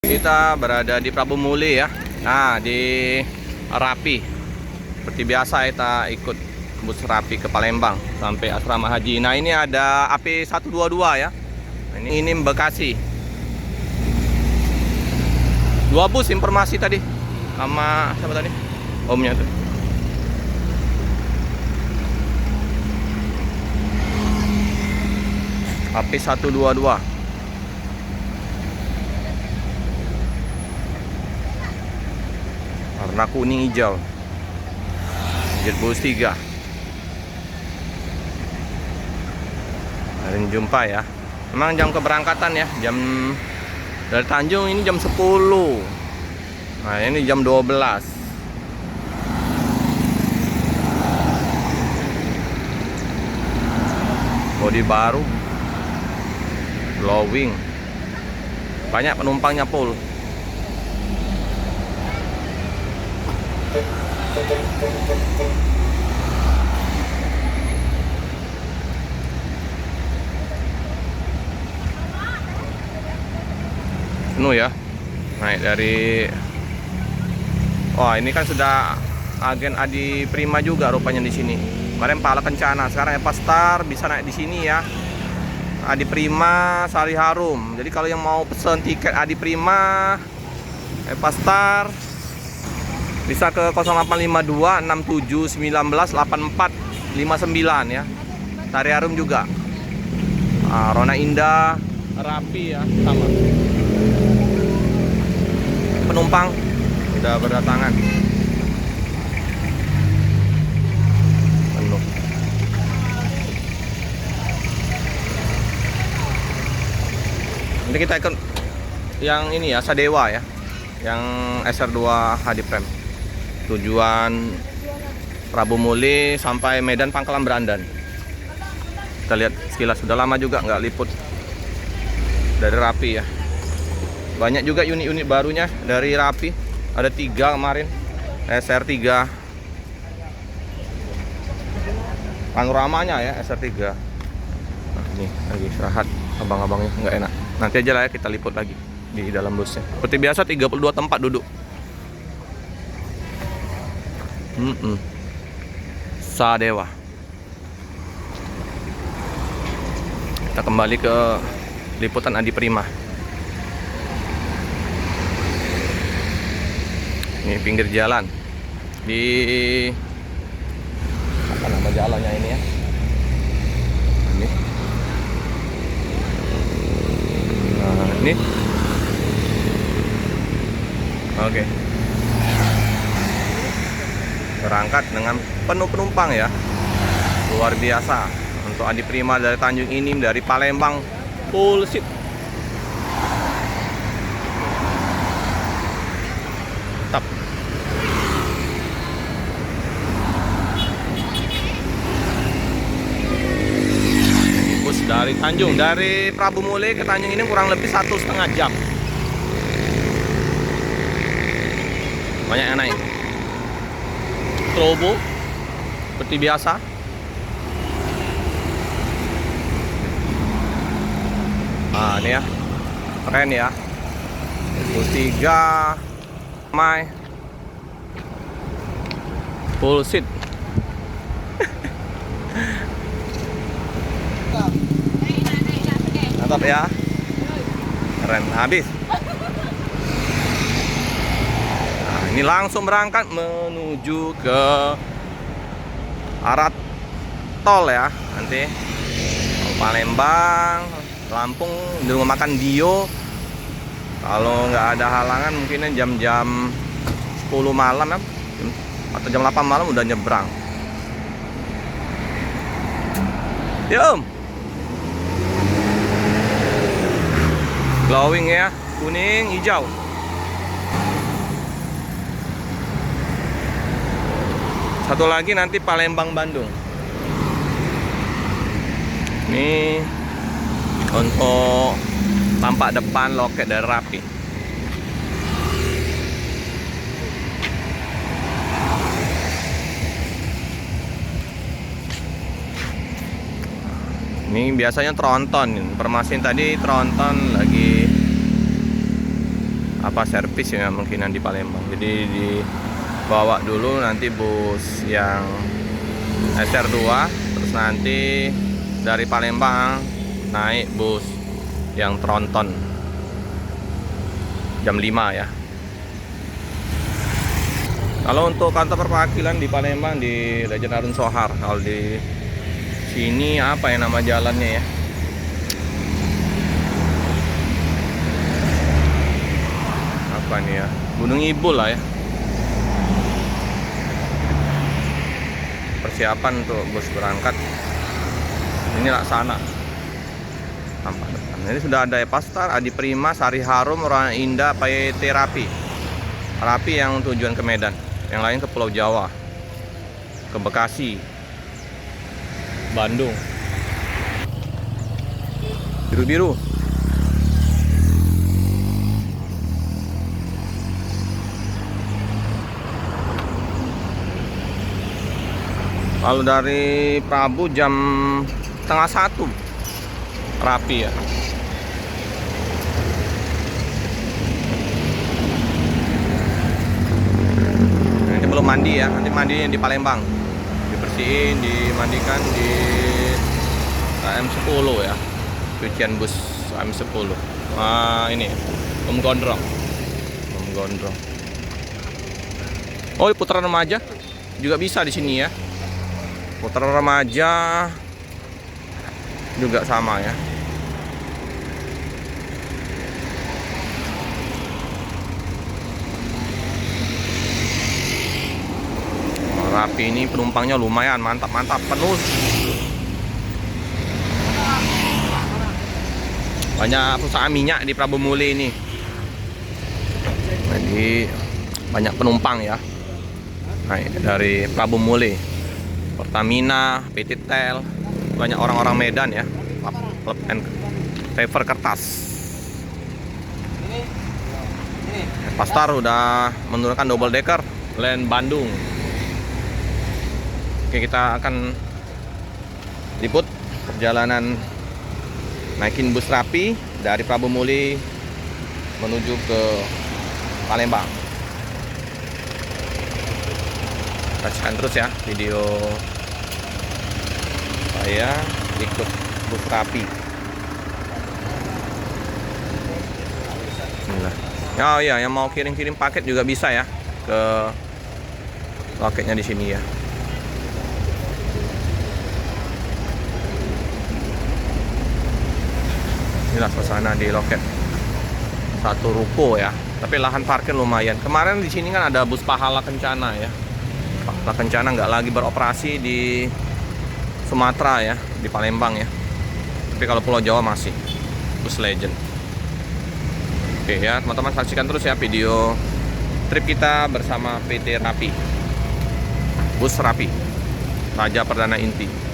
Kita berada di Prabu Muli ya. Nah, di Rapi. Seperti biasa kita ikut bus Rapi ke Palembang sampai asrama haji. Nah, ini ada AP 122 ya. Ini Bekasi. Dua bus informasi tadi sama siapa tadi? Omnya tuh. AP 122. Warna kuning hijau. Jetbus 3. Hari jumpa ya. Memang jam keberangkatan ya, jam dari Tanjung ini jam 10. Nah, ini jam 12. Bodi baru. Glowing. Banyak penumpangnya full. Penuh ya. Naik dari ini kan sudah agen Adi Prima juga rupanya di sini. Kemarin Pala Kencana, sekarang Epastar bisa naik di sini ya. Adi Prima, Sari Harum. Jadi kalau yang mau pesen tiket Adi Prima, Epastar bisa ke 0852 67 19 84 59 ya. Sari Harum juga. Rona Indah, Rapi ya, sama. Penumpang sudah berdatangan. Penuh. Nanti kita ikut yang ini ya, Sadewa ya, yang SR2 HD Prem. Tujuan Prabu Muli sampai Medan Pangkalan Berandan. Kita lihat sekilas, sudah lama juga nggak liput dari Rapi ya. Banyak juga unit-unit barunya dari Rapi. Ada 3 kemarin, SR3. Panoramanya ya SR3. Nah, ini lagi istirahat abang-abangnya, nggak enak. Nanti aja lah ya, kita liput lagi di dalam busnya. Seperti biasa 32 tempat duduk. Sadewa. Kita kembali ke liputan Adi Prima. Ini pinggir jalan di apa nama jalannya ini ya? Ini. Nah, ini. Oke. Berangkat dengan penuh penumpang ya. Luar biasa. Untuk Adi Prima dari Tanjung Inim, dari Palembang full seat. Tetap. Bus dari Tanjung, dari Prabu Muli ke Tanjung ini kurang lebih 1,5 jam. Banyak yang naik. Trobo seperti biasa. Nah, ini ya. Keren ya. Bus 3 Mai full seat. Mantap ya. Keren habis. Nah, ini langsung berangkat menuju ke arah tol ya. Nanti Palembang, Lampung, di rumah makan Dio. Kalau nggak ada halangan mungkin jam-jam 10 malam ya, atau jam 8 malam udah nyebrang. Ya Om. Glowing ya, kuning, hijau. Satu lagi nanti Palembang Bandung. Ini untuk tampak depan loket dari Rapi. Ini biasanya tronton. Informasi tadi tronton lagi apa servis ya mungkin yang di Palembang. Jadi dibawa dulu nanti bus yang SR2, terus nanti dari Palembang naik bus yang tronton jam 5 ya. Kalau untuk kantor perwakilan di Palembang di Legend Harun Sohar. Kalau di sini apa ya nama jalannya ya? Apa nih ya? Gunung Ibu lah ya. Persiapan untuk bus berangkat. Ini Laksana. Tampak depan. Ini sudah ada Epastar, Adi Prima, Sari Harum, Rona Indah, PT Rapi yang tujuan ke Medan. Yang lain ke Pulau Jawa, ke Bekasi, Bandung. Biru-biru. Lalu dari Prabu jam setengah 1 Rapi ya. Belum mandi ya, nanti mandinya di Palembang, dibersihin, dimandikan di AM10 ya, cucian bus AM10. Ini Gondrong. Oh, Putra Remaja juga bisa di sini ya. Putra Remaja juga sama ya. Rapi ini penumpangnya lumayan mantap penuh. Banyak perusahaan minyak di Prabu Muli ini. Jadi banyak penumpang ya. Nah, dari Prabu Muli, Pertamina, PT Tel, banyak orang-orang Medan ya. Klub and River Kertas. Pastar udah menurunkan double decker Land Bandung. Oke, kita akan liput perjalanan naikin bus Rapi dari Prabu Muli menuju ke Palembang. Saksikan terus ya video saya ikut bus Rapi. Bismillah. Oh iya, yang mau kirim-kirim paket juga bisa ya ke loketnya di sini ya. Inilah suasana di loket satu ruko ya, tapi lahan parkir lumayan. Kemarin di sini kan ada bus Pahala Kencana ya. Pahala Kencana nggak lagi beroperasi di Sumatera ya, di Palembang ya. Tapi kalau Pulau Jawa masih bus Legend. Oke ya, teman-teman saksikan terus ya video trip kita bersama PT Rapi, bus Rapi, Raja Perdana Inti.